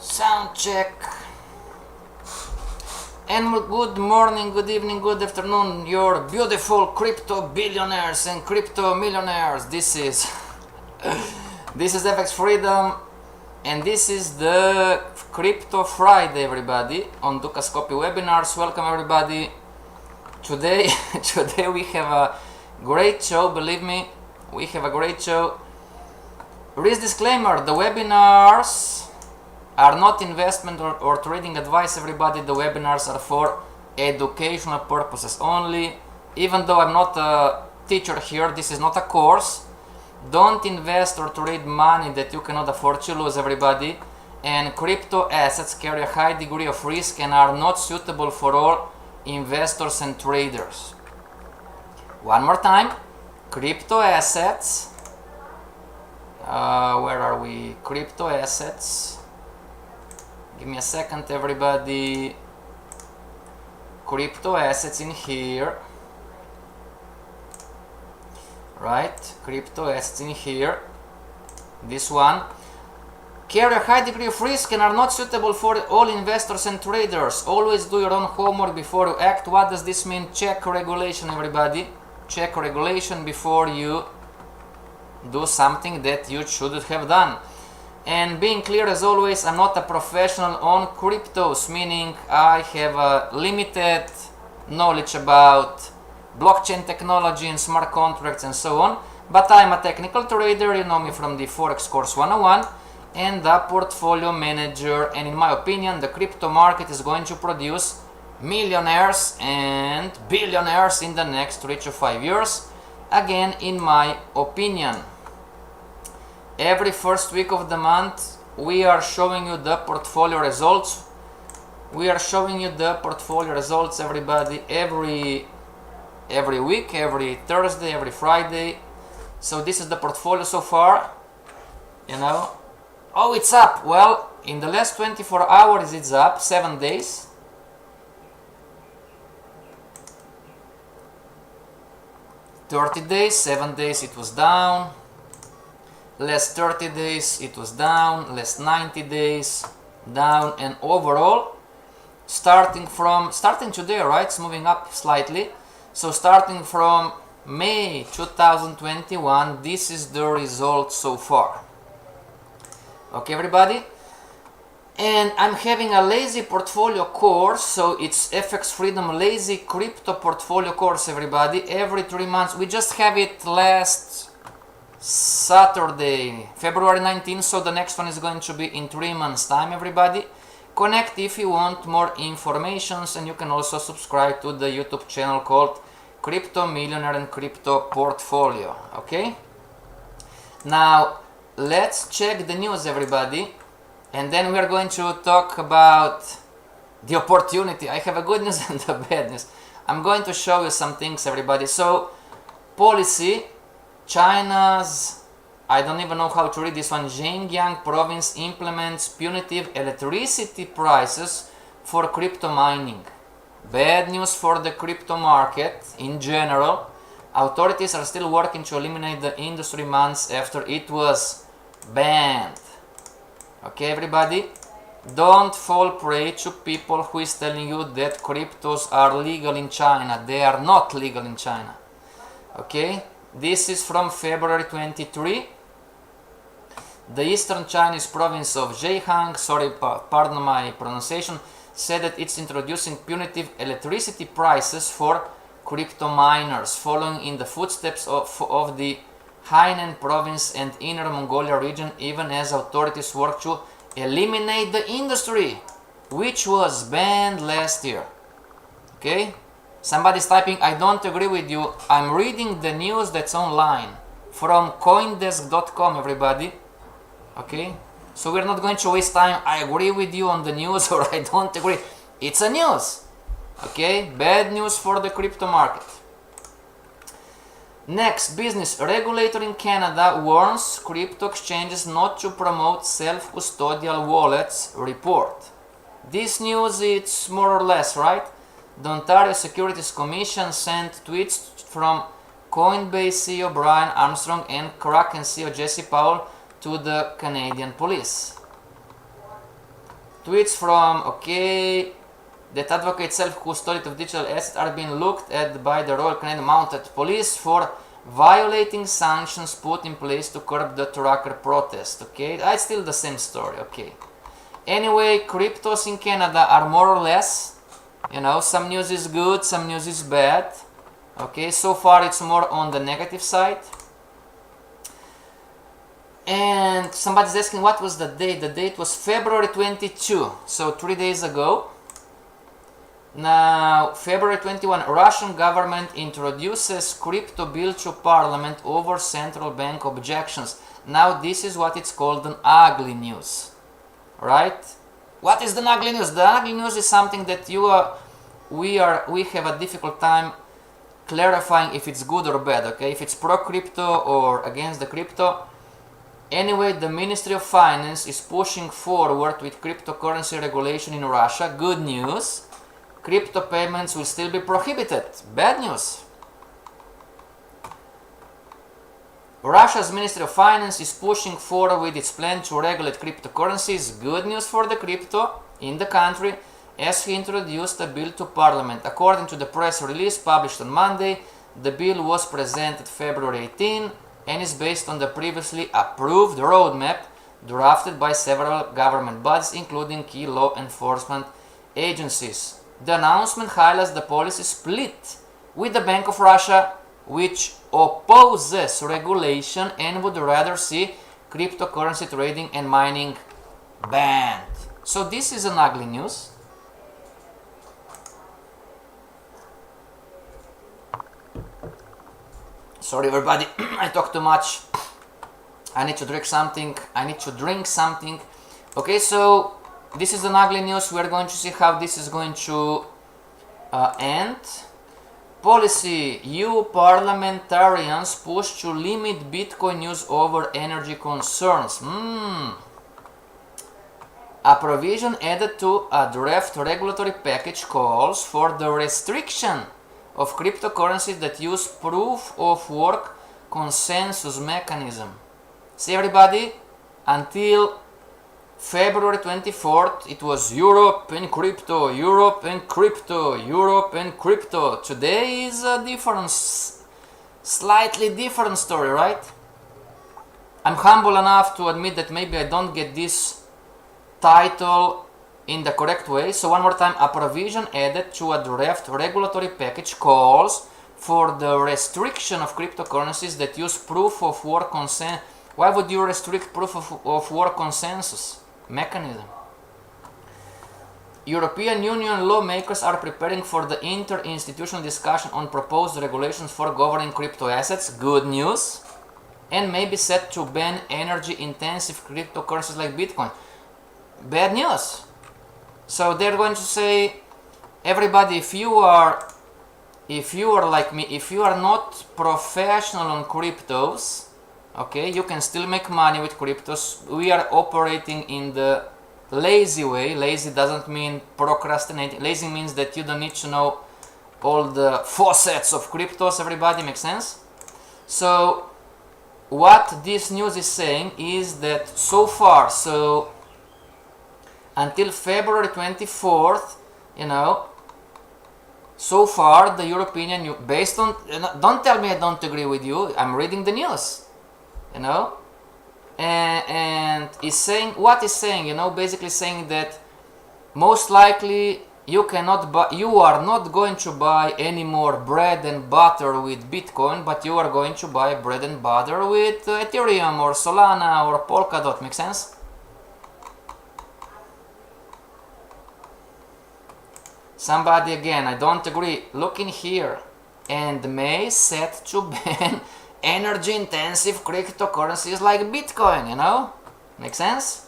Sound check. And good morning, good evening, good afternoon, your beautiful crypto billionaires and crypto millionaires. This is FXFreedom, and this is the Crypto Friday, everybody, on Dukascopy Webinars. Welcome, everybody. Today we have a great show. Believe me, we have a great show. Risk disclaimer: the webinars are not investment or trading advice, everybody. The webinars are for educational purposes only. Even though I'm not a teacher here, this is not a course. Don't invest or trade money that you cannot afford to lose, everybody. And crypto assets carry a high degree of risk and are not suitable for all investors and traders. One more time, crypto assets. Where are we? Crypto assets. Give me a second, everybody. Crypto assets in here. Right? Crypto assets in here. This one. Carry a high degree of risk and are not suitable for all investors and traders. Always do your own homework before you act. What does this mean? Check regulation, everybody. Check regulation before you do something that you shouldn't have done. And being clear, as always, I'm not a professional on cryptos, meaning I have a limited knowledge about blockchain technology and smart contracts and so on, but I'm a technical trader. You know me from the Forex course 101 and a portfolio manager, and in my opinion the crypto market is going to produce millionaires and billionaires in the next 3 to 5 years, again in my opinion. Every first week of the month we are showing you the portfolio results. We are showing you the portfolio results, everybody, every week, every Thursday, every Friday. So this is the portfolio so far, you know. Oh, it's up. Well, in the last 24 hours it's up. 7 days. (30 days, 7 days it was down. Last 30 days it was down. Last 90 days down. And overall, starting today, right, it's moving up slightly. So starting from May 2021, this is the result so far. Okay, everybody? And I'm having a lazy portfolio course, so it's FXFreedom Lazy Crypto Portfolio course, everybody. Every 3 months. We just have it last Saturday, February 19th, so the next one is going to be in 3 months time, everybody. Connect if you want more informations, and you can also subscribe to the YouTube channel called Crypto Millionaire and Crypto Portfolio. Okay? Now let's check the news, everybody, and then we are going to talk about the opportunity. I have a good news and a bad news. I'm going to show you some things, everybody. So policy, China's, I don't even know how to read this one, Zhejiang province implements punitive electricity prices for crypto mining. Bad news for the crypto market in general. Authorities are still working to eliminate the industry months after it was banned. Okay, everybody? Don't fall prey to people who is telling you that cryptos are legal in China. They are not legal in China. Okay? This is from February 23. The eastern Chinese province of Zhejiang, sorry, pardon my pronunciation, said that it's introducing punitive electricity prices for crypto miners, following in the footsteps of the Hainan province and Inner Mongolia region, even as authorities work to eliminate the industry, which was banned last year. Okay? Somebody's typing, I don't agree with you. I'm reading the news that's online from coindesk.com, everybody. Okay? So we're not going to waste time. I agree with you on the news or I don't agree. It's a news. Okay? Bad news for the crypto market. Next, business. Regulator in Canada warns crypto exchanges not to promote self-custodial wallets, report. This news, it's more or less, right? The Ontario Securities Commission sent tweets from Coinbase CEO Brian Armstrong and Kraken CEO Jesse Powell to the Canadian police. Tweets from, okay, that advocates self-custody of digital assets are being looked at by the Royal Canadian Mounted Police for violating sanctions put in place to curb the trucker protest. Okay, it's still the same story. Okay. Anyway, cryptos in Canada are more or less, you know, some news is good, some news is bad. Okay, so far it's more on the negative side. And somebody's asking what was the date. The date was February 22, so 3 days ago. Now, February 21, Russian government introduces crypto bill to parliament over central bank objections. Now, this is what it's called an ugly news, right? What is the ugly news? The ugly news is something that we have a difficult time clarifying if it's good or bad. Okay, if it's pro crypto or against the crypto. Anyway, the Ministry of Finance is pushing forward with cryptocurrency regulation in Russia. Good news. Crypto payments will still be prohibited. Bad news. Russia's Ministry of Finance is pushing forward with its plan to regulate cryptocurrencies. Good news for the crypto in the country, as he introduced a bill to Parliament. According to the press release published on Monday, the bill was presented February 18 and is based on the previously approved roadmap drafted by several government bodies, including key law enforcement agencies. The announcement highlights the policy split with the Bank of Russia, which opposes regulation and would rather see cryptocurrency trading and mining banned. So this is an ugly news. Sorry everybody, I talk too much. I need to drink something. Okay, so this is an ugly news. We're going to see how this is going to end. Policy: EU parliamentarians push to limit Bitcoin use over energy concerns. A provision added to a draft regulatory package calls for the restriction of cryptocurrencies that use proof of work consensus mechanism. See everybody, until February 24th, it was Europe and crypto, Europe and crypto, Europe and crypto. Today is a slightly different story, right? I'm humble enough to admit that maybe I don't get this title in the correct way. So one more time, a provision added to a draft regulatory package calls for the restriction of cryptocurrencies that use proof of work consensus. Why would you restrict proof of work consensus mechanism? European Union lawmakers are preparing for the interinstitutional discussion on proposed regulations for governing crypto assets. Good news. And may be set to ban energy-intensive cryptocurrencies like Bitcoin. Bad news. So they're going to say, everybody, if you are like me, if you are not professional on cryptos, okay, you can still make money with cryptos. We are operating in the lazy way. Lazy doesn't mean procrastinating. Lazy means that you don't need to know all the facets of cryptos. Everybody, makes sense? So what this news is saying is that so far, so until February 24th, you know, so far the European Union, based on, don't tell me I don't agree with you, I'm reading the news, you know, and is saying, what is saying, you know, basically saying that most likely you are not going to buy any more bread and butter with Bitcoin, but you are going to buy bread and butter with Ethereum or Solana or Polkadot. Make sense? Somebody again, I don't agree. Look in here. And may set to ban energy intensive cryptocurrencies like Bitcoin, you know? Make sense?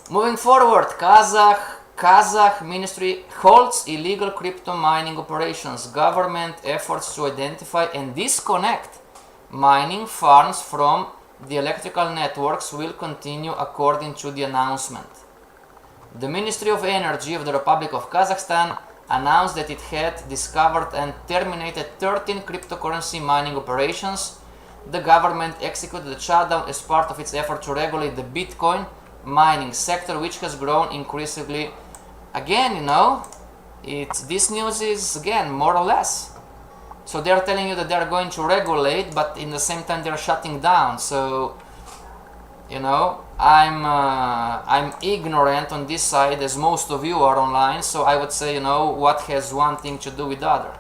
Moving forward, Kazakh ministry halts illegal crypto mining operations. Government efforts to identify and disconnect mining farms from the electrical networks will continue according to the announcement. The Ministry of Energy of the Republic of Kazakhstan announced that it had discovered and terminated 13 cryptocurrency mining operations. The government executed the shutdown as part of its effort to regulate the Bitcoin mining sector, which has grown increasingly. Again, this news is again more or less. So they're telling you that they're going to regulate, but in the same time they're shutting down. So I'm ignorant on this side, as most of you are online. So I would say, what has one thing to do with the other?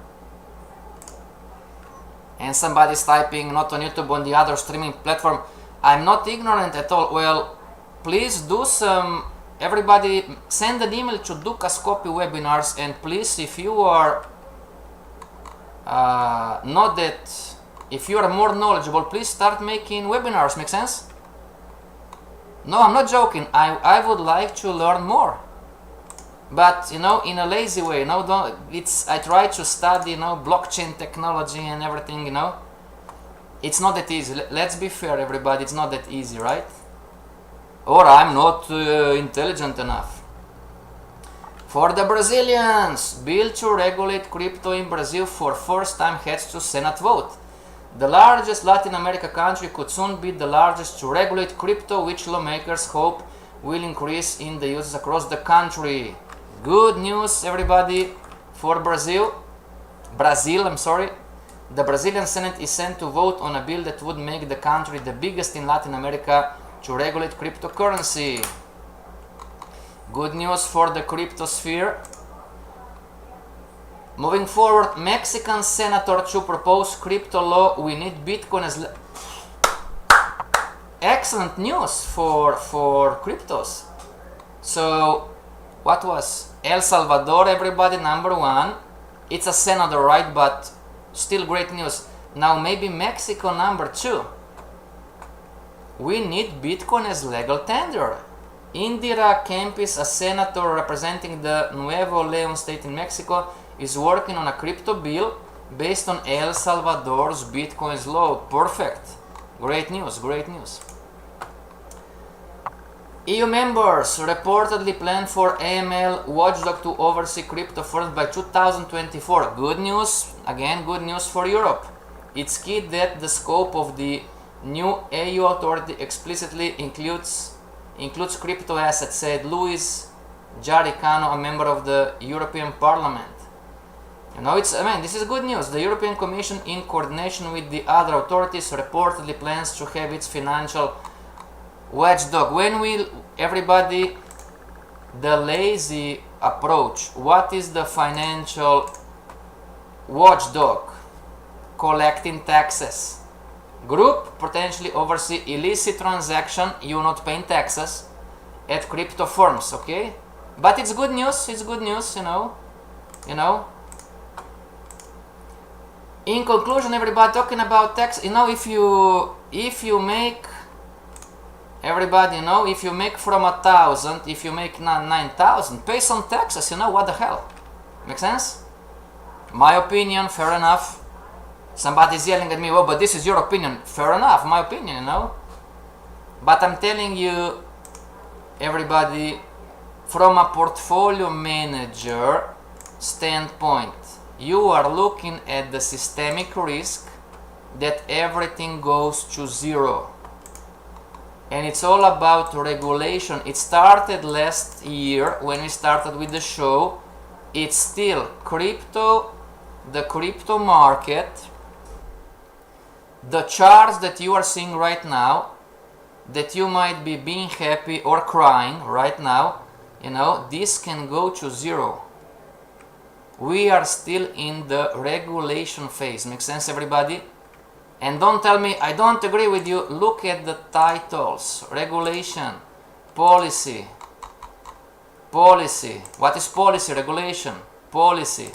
And somebody's typing, not on YouTube, on the other streaming platform. I'm not ignorant at all. Well, please do some. Everybody, send an email to Dukascopy Webinars, and please, if you are if you are more knowledgeable, please start making webinars. Make sense? No, I'm not joking. I would like to learn more, but in a lazy way. I try to study blockchain technology and everything. It's not that easy. Let's be fair, everybody. It's not that easy, right? Or I'm not intelligent enough. For the Brazilians, bill to regulate crypto in Brazil for first time heads to Senate vote. The largest Latin America country could soon be the largest to regulate crypto, which lawmakers hope will increase in the uses across the country. Good news, everybody, for Brazil. The Brazilian Senate is sent to vote on a bill that would make the country the biggest in Latin America to regulate cryptocurrency. Good news for the crypto sphere. Moving forward, Mexican senator to propose crypto law. We need Bitcoin as excellent news for cryptos. So what was El Salvador, everybody, number one? It's a senator, right? But still great news. Now maybe Mexico, number two. We need Bitcoin as legal tender. Indira Kempis, a senator representing the Nuevo León state in Mexico, is working on a crypto bill based on El Salvador's Bitcoin's law. Perfect. Great news, great news. EU members reportedly plan for AML watchdog to oversee crypto firms by 2024. Good news, again good news for Europe. It's key that the scope of the new EU authority explicitly includes crypto assets, said Luis Garicano, a member of the European Parliament. This is good news. The European Commission, in coordination with the other authorities, reportedly plans to have its financial watchdog. When will everybody, the lazy approach? What is the financial watchdog? Collecting taxes. Group potentially oversee illicit transaction, you not paying taxes at crypto firms, okay? But it's good news, In conclusion, everybody, talking about tax, if you make, everybody, if you make from 1,000, if you make 9,000, pay some taxes, what the hell? Make sense? My opinion, fair enough. Somebody's yelling at me, well, but this is your opinion. Fair enough, my opinion, But I'm telling you, everybody, from a portfolio manager standpoint, you are looking at the systemic risk that everything goes to zero. And it's all about regulation. It started last year when we started with the show. It's still the crypto market. The charts that you are seeing right now, that you might be being happy or crying right now, this can go to zero. We are still in the regulation phase. Makes sense, everybody? And don't tell me I don't agree with you. Look at the titles. Regulation, policy. What is policy? Regulation, policy.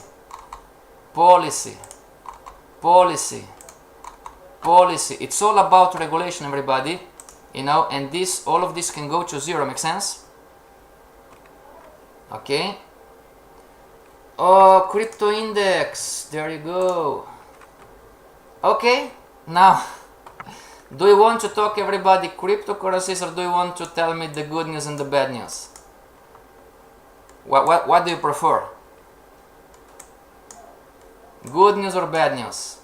It's all about regulation, everybody. And all of this can go to zero. Make sense? Okay. Oh, crypto index. There you go. Okay. Now, do you want to talk, everybody, cryptocurrencies, or do you want to tell me the good news and the bad news? What do you prefer? Good news or bad news?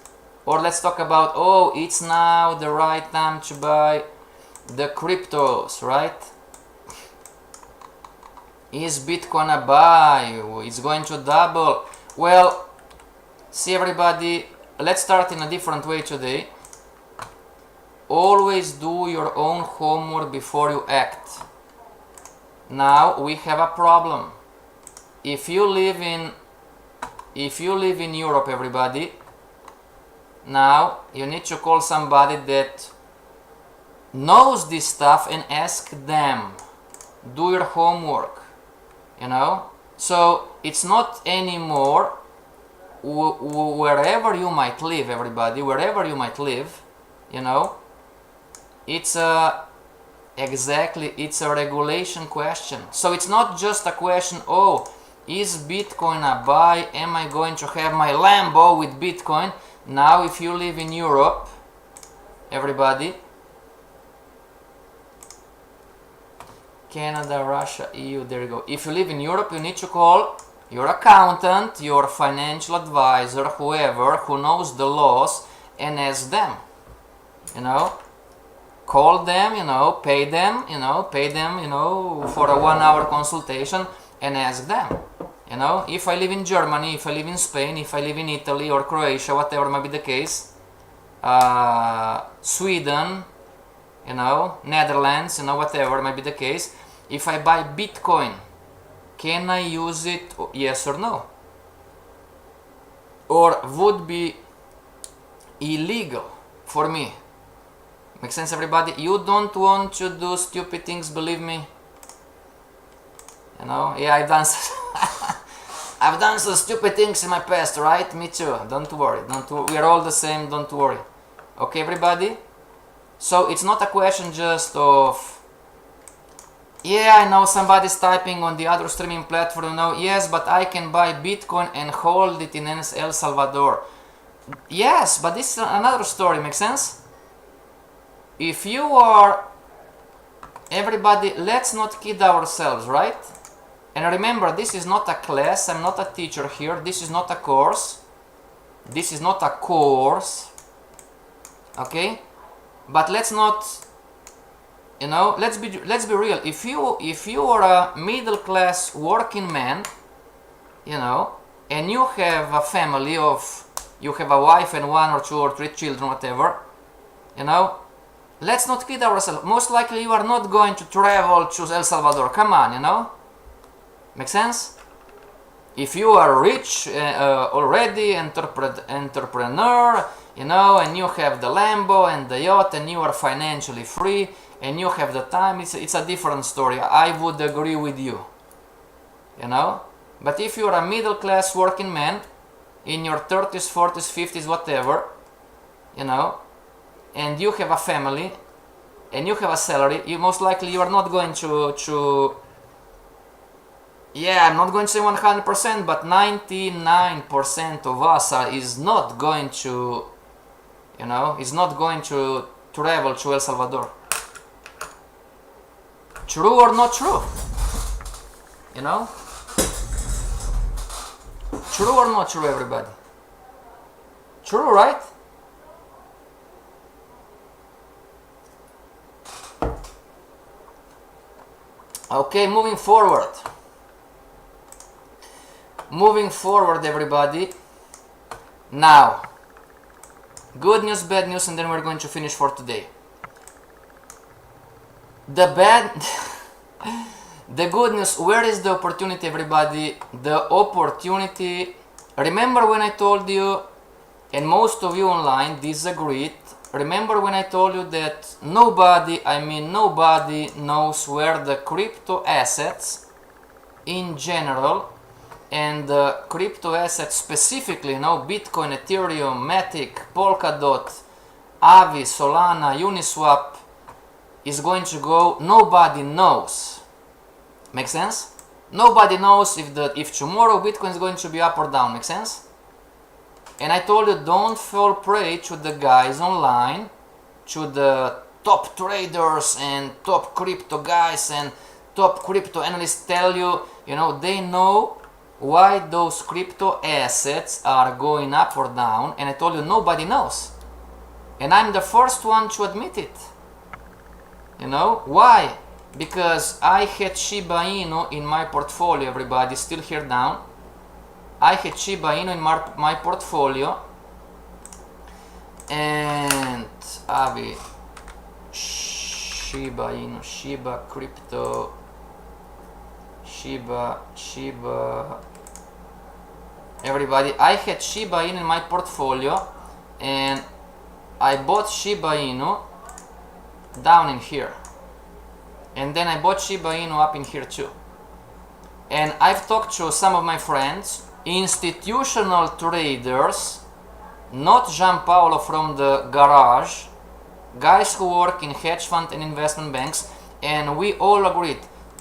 Or let's talk about, it's now the right time to buy the cryptos, right? Is Bitcoin a buy? It's going to double. Well, see everybody, let's start in a different way today. Always do your own homework before you act. Now we have a problem. If you live in Europe, everybody, now you need to call somebody that knows this stuff and ask them. Do your homework, you know. So it's not anymore wherever you might live, everybody, wherever you might live, you know. It's a regulation question. So it's not just a question, oh, is Bitcoin a buy? Am I going to have my Lambo with Bitcoin? Now if you live in Europe, everybody, Canada, Russia, EU, there you go. If you live in Europe, you need to call your accountant, your financial advisor, whoever who knows the laws, and ask them, you know. Call them, you know, pay them, you know, for a 1-hour consultation and ask them, you know. If I live in Germany, if I live in Spain, if I live in Italy or Croatia, whatever might be the case, Sweden, you know, Netherlands, you know, whatever might be the case, if I buy Bitcoin, can I use it, yes or no? Or would be illegal for me? Make sense, everybody? You don't want to do stupid things, believe me. You know, yeah, I've done some stupid things in my past, right? Me too. Don't worry. We are all the same. Don't worry. Okay, everybody? So it's not a question just of, yeah, I know somebody's typing on the other streaming platform, no, yes, but I can buy Bitcoin and hold it in El Salvador. Yes, but this is another story. Make sense? If you are, everybody, let's not kid ourselves, right? And remember, this is not a class, I'm not a teacher here, this is not a course. This is not a course, okay? But let's not, you know, let's be real. If you are a middle class working man, you know, and you have a family of, you have a wife and 1 or 2 or 3 children, whatever, you know, let's not kid ourselves. Most likely you are not going to travel to El Salvador. Come on, you know? Make sense? If you are rich already, entrepreneur, you know, and you have the Lambo and the yacht and you are financially free and you have the time, it's a different story. I would agree with you. You know? But if you are a middle class working man in your 30s, 40s, 50s, whatever, you know, and you have a family and you have a salary, you most likely you are not going to yeah, I'm not going to say 100%, but 99% of us is not going to, you know, is not going to travel to El Salvador. True or not true? You know? True or not true, everybody? True, right? Okay, moving forward. Moving forward, everybody. Now, good news, bad news, and then we're going to finish for today. The good news, where is the opportunity, everybody? The opportunity, remember when I told you, and most of you online disagreed, remember when I told you that nobody knows where the crypto assets in general and the crypto assets specifically, you know, Bitcoin, Ethereum, Matic, Polkadot, Aave, Solana, Uniswap is going to go. Nobody knows. Make sense? Nobody knows if tomorrow Bitcoin is going to be up or down. Make sense? And I told you, don't fall prey to the guys online, to the top traders and top crypto guys and top crypto analysts tell you, you know, they know why those crypto assets are going up or down, and I told you nobody knows. And I'm the first one to admit it. You know, why? because I had Shiba Inu in my portfolio, everybody, still here down. I had Shiba Inu in my portfolio, and Avi, Shiba Inu, Shiba crypto, Shiba, everybody, I had Shiba Inu in my portfolio, and I bought Shiba Inu down in here, and then I bought Shiba Inu up in here too. And I've talked to some of my friends, institutional traders, not Gianpaolo from the garage, guys who work in hedge fund and investment banks, and we all agreed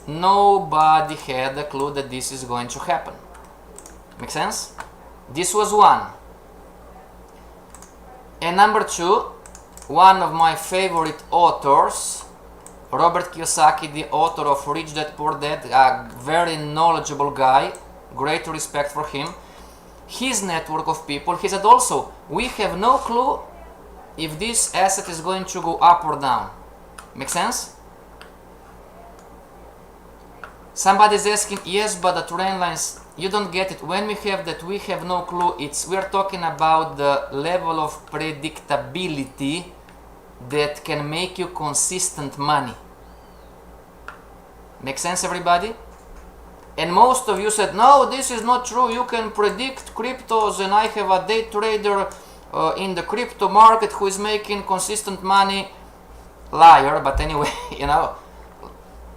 nobody had a clue that this is going to happen. Make sense? This was one. And number two, one of my favorite authors, Robert Kiyosaki, the author of Rich Dad Poor Dad, a very knowledgeable guy, great respect for him. His network of people, he said also, we have no clue if this asset is going to go up or down. Make sense? Somebody's asking, yes, but the trend lines, you don't get it. When we have that, we have no clue. We're talking about the level of predictability that can make you consistent money. Make sense, everybody? And most of you said, no, this is not true. You can predict cryptos, and I have a day trader in the crypto market who is making consistent money. Liar, but anyway, you know,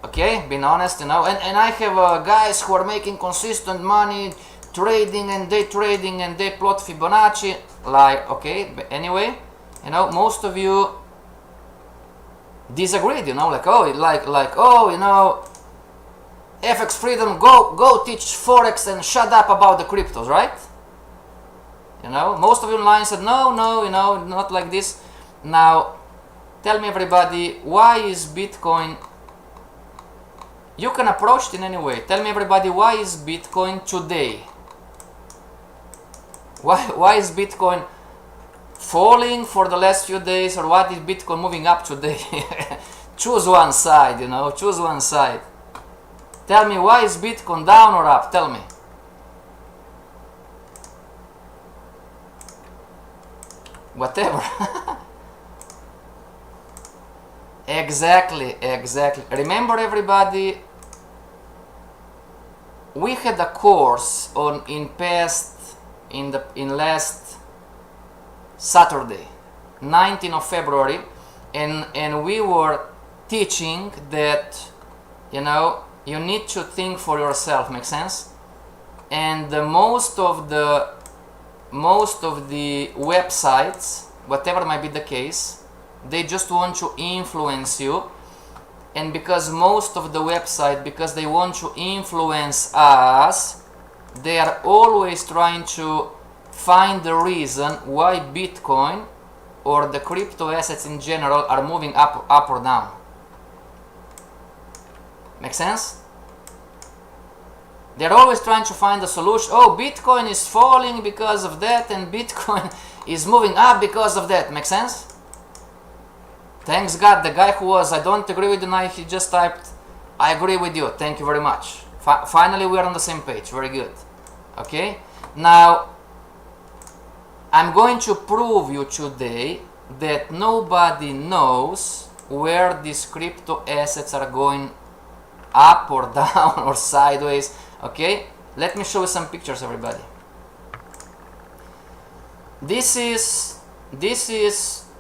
okay, being honest, you know, and I have guys who are making consistent money trading and day trading, and they plot Fibonacci. Lie, okay, but anyway, you know, most of you disagreed, you know, like, oh, oh, you know, FXFreedom, go teach Forex and shut up about the cryptos, right? You know, most of you online said, no, you know, not like this. Now, tell me, everybody, why is Bitcoin? You can approach it in any way. Tell me, everybody, why is Bitcoin today? Why is Bitcoin falling for the last few days, or what is Bitcoin moving up today? Choose one side, you know, choose one side. Tell me, why is Bitcoin down or up? Tell me. Whatever. Exactly. Remember, everybody, we had a course in last Saturday, 19th of February, and we were teaching that, you know, you need to think for yourself. Make sense? And most of the websites, whatever might be the case, they just want to influence you. And because most of the website, because they want to influence us, they are always trying to find the reason why Bitcoin or the crypto assets in general are moving up or down. Make sense? They're always trying to find a solution. Oh, Bitcoin is falling because of that, and Bitcoin is moving up because of that. Make sense? Thanks God, the guy who was, I don't agree with you now, he just typed, I agree with you. Thank you very much. Finally, we are on the same page. Very good. Okay? Now, I'm going to prove you today that nobody knows where these crypto assets are going up or down or sideways. Okay, let me show you some pictures, everybody. This is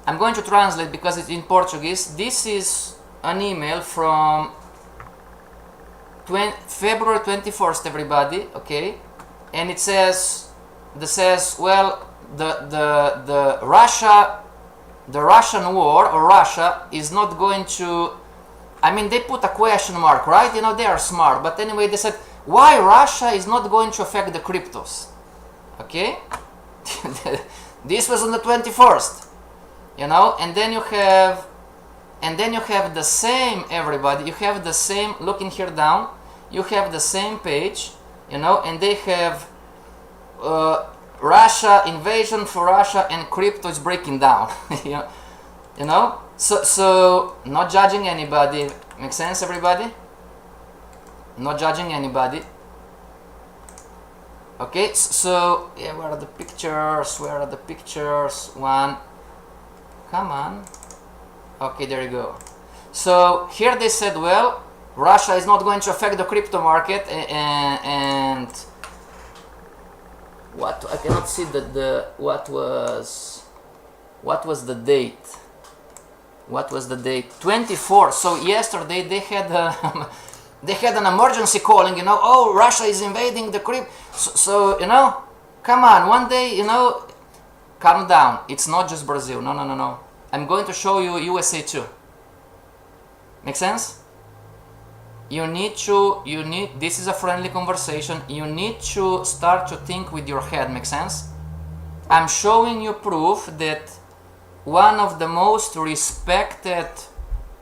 I'm going to translate because it's in Portuguese. This is an email from February 21st, everybody. Okay, and it says, well, the Russian war, or Russia, is not going to, I mean, they put a question mark, right? You know, they are smart, but anyway, they said, why Russia is not going to affect the cryptos. Okay? This was on the 21st. You know, and then you have the same, everybody, you have the same, looking here down, you have the same page, you know, and they have Russia, invasion for Russia, and crypto is breaking down. You know, so not judging anybody, Make sense, everybody? Not judging anybody. Okay, so yeah, where are the pictures? Where are the pictures? One, come on. Okay, there you go. So here they said, well, Russia is not going to affect the crypto market, and what, I cannot see what was the date? What was the date? 24. So yesterday they had they had an emergency calling, you know, oh, Russia is invading the crypto. So, you know, come on, one day, you know, calm down. It's not just Brazil. No, no, no, no. I'm going to show you USA too. Make sense? This is a friendly conversation. You need to start to think with your head. Make sense? I'm showing you proof that one of the most respected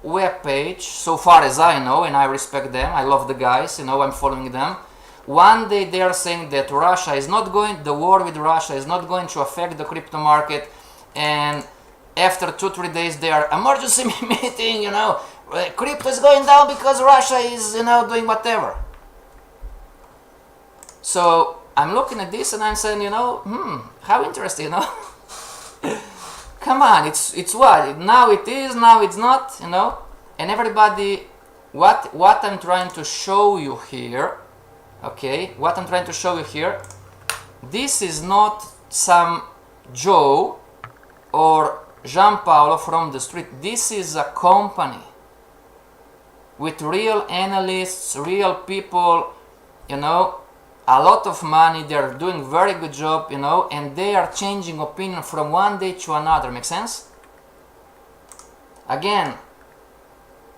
web page, so far as I know, and I respect them, I love the guys, you know, I'm following them. One day they are saying that Russia is not going, the war with Russia is not going to affect the crypto market, and after 2-3 days they are emergency meeting, you know, crypto is going down because Russia is, you know, doing whatever. So I'm looking at this and I'm saying, you know, how interesting, you know. Come on, it's what? Now it is, now it's not, you know. And everybody, what I'm trying to show you here, okay, what I'm trying to show you here, this is not some Joe or Jean Paulo from the street. This is a company with real analysts, real people, you know, a lot of money. They're doing very good job, you know, and they are changing opinion from one day to another. Make sense? Again,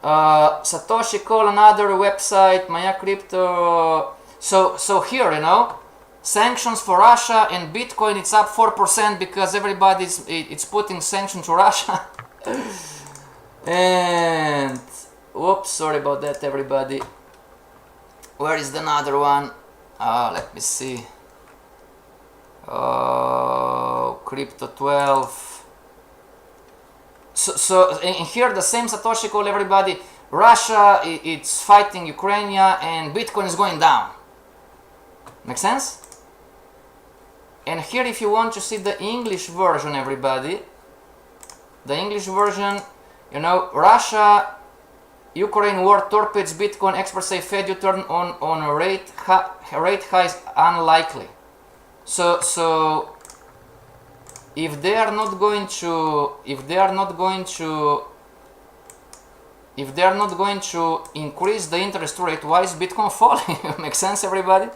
Satoshi call another website, Maya Crypto. So here, you know, sanctions for Russia and Bitcoin, it's up 4% because everybody's it's putting sanctions to Russia. And whoops, sorry about that, everybody. Where is the another one? Let me see. Crypto 12. So in here the same Satoshi call everybody. Russia it's fighting Ukraine and Bitcoin is going down. Make sense? And here, if you want to see the English version, everybody, the English version, you know, Russia Ukraine war torpedoes Bitcoin. Experts say Fed U-turn on a rate high is unlikely. So if they are not going to increase the interest rate, why is Bitcoin falling? Make sense, everybody?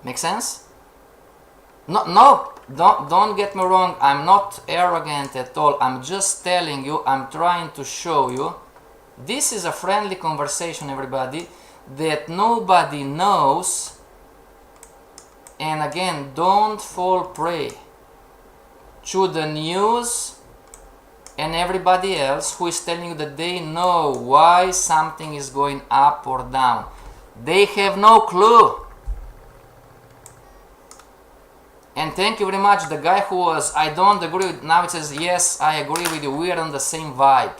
Make sense? No, don't get me wrong, I'm not arrogant at all. I'm just telling you, I'm trying to show you. This is a friendly conversation, everybody, that nobody knows. And again, don't fall prey to the news and everybody else who is telling you that they know why something is going up or down. They have no clue. And thank you very much, the guy who was, I don't agree with, now it says, yes, I agree with you, we are on the same vibe.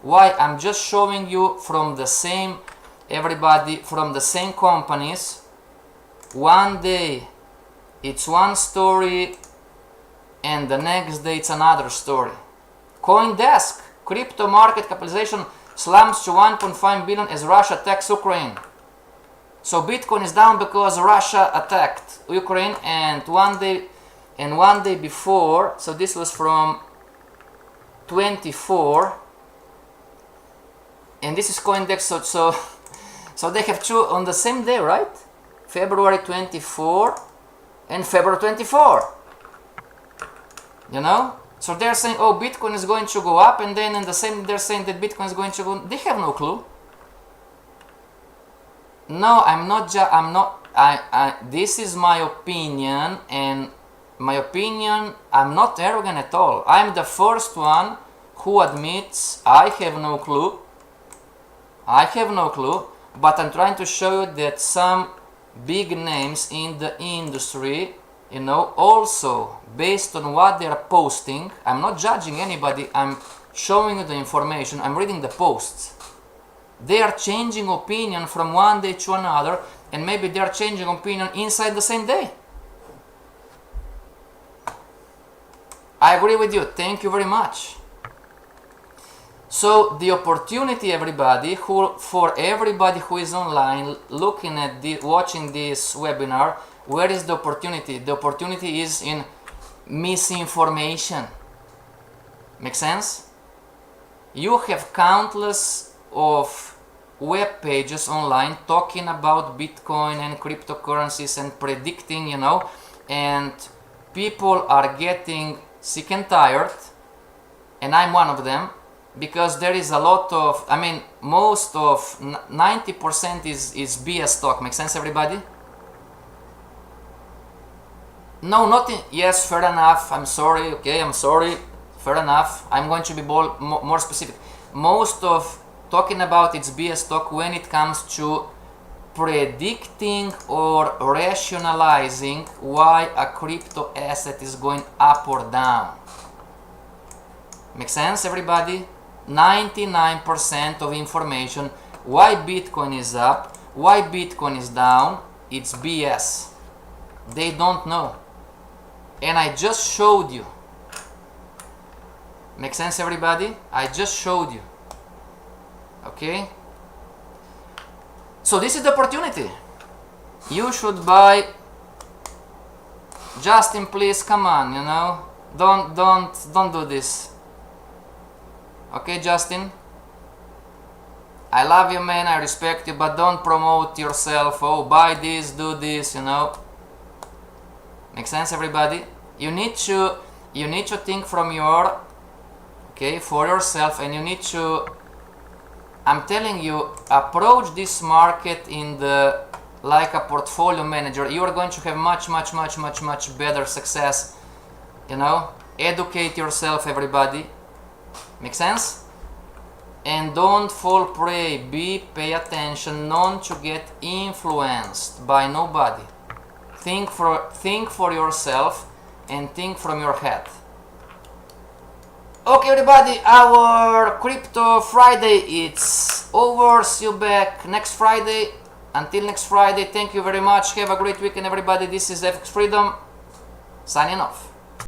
Why? I'm just showing you from the same, everybody, from the same companies. One day it's one story and the next day it's another story. CoinDesk, crypto market capitalization slumps to 1.5 billion as Russia attacks Ukraine. So Bitcoin is down because Russia attacked Ukraine, and one day before, so this was from 24, and this is CoinDesk, so they have two on the same day, right? February 24 and February 24. You know? So they're saying, oh, Bitcoin is going to go up, and then in the same they're saying that Bitcoin is going to go. They have no clue. No, I'm not. This is my opinion, and my opinion. I'm not arrogant at all. I'm the first one who admits I have no clue. I have no clue, but I'm trying to show you that some big names in the industry, you know, also based on what they're posting. I'm not judging anybody. I'm showing you the information, I'm reading the posts. They are changing opinion from one day to another, and maybe they are changing opinion inside the same day. I agree with you. Thank you very much. So the opportunity, everybody, for everybody who is online looking at watching this webinar, where is the opportunity? The opportunity is in misinformation. Make sense? You have countless of web pages online talking about Bitcoin and cryptocurrencies and predicting, you know, and people are getting sick and tired, and I'm one of them, because there is a lot of, I mean, most of 90% is BS talk. Make sense, everybody? No, nothing. Yes, fair enough. I'm sorry. Okay, I'm sorry. Fair enough. I'm going to be more specific. Most of talking about it's BS talk when it comes to predicting or rationalizing why a crypto asset is going up or down. Make sense, everybody? 99% of information why Bitcoin is up, why Bitcoin is down, it's BS. They don't know. And I just showed you. Make sense, everybody? I just showed you. Okay? So this is the opportunity. You should buy. Justin, please, come on, you know. Don't do this. Okay, Justin? I love you, man, I respect you, but don't promote yourself. Oh, buy this, do this, you know. Make sense, everybody? You need to think from your, okay, for yourself, and you need to, I'm telling you, approach this market in the like a portfolio manager. You are going to have much better success, you know. Educate yourself, everybody. Make sense? And don't fall prey. Pay attention not to get influenced by nobody. Think for yourself and think from your head. Okay, everybody, our Crypto Friday it's over. See you back next Friday. Until next Friday, thank you very much. Have a great weekend, everybody. This is FXFreedom signing off.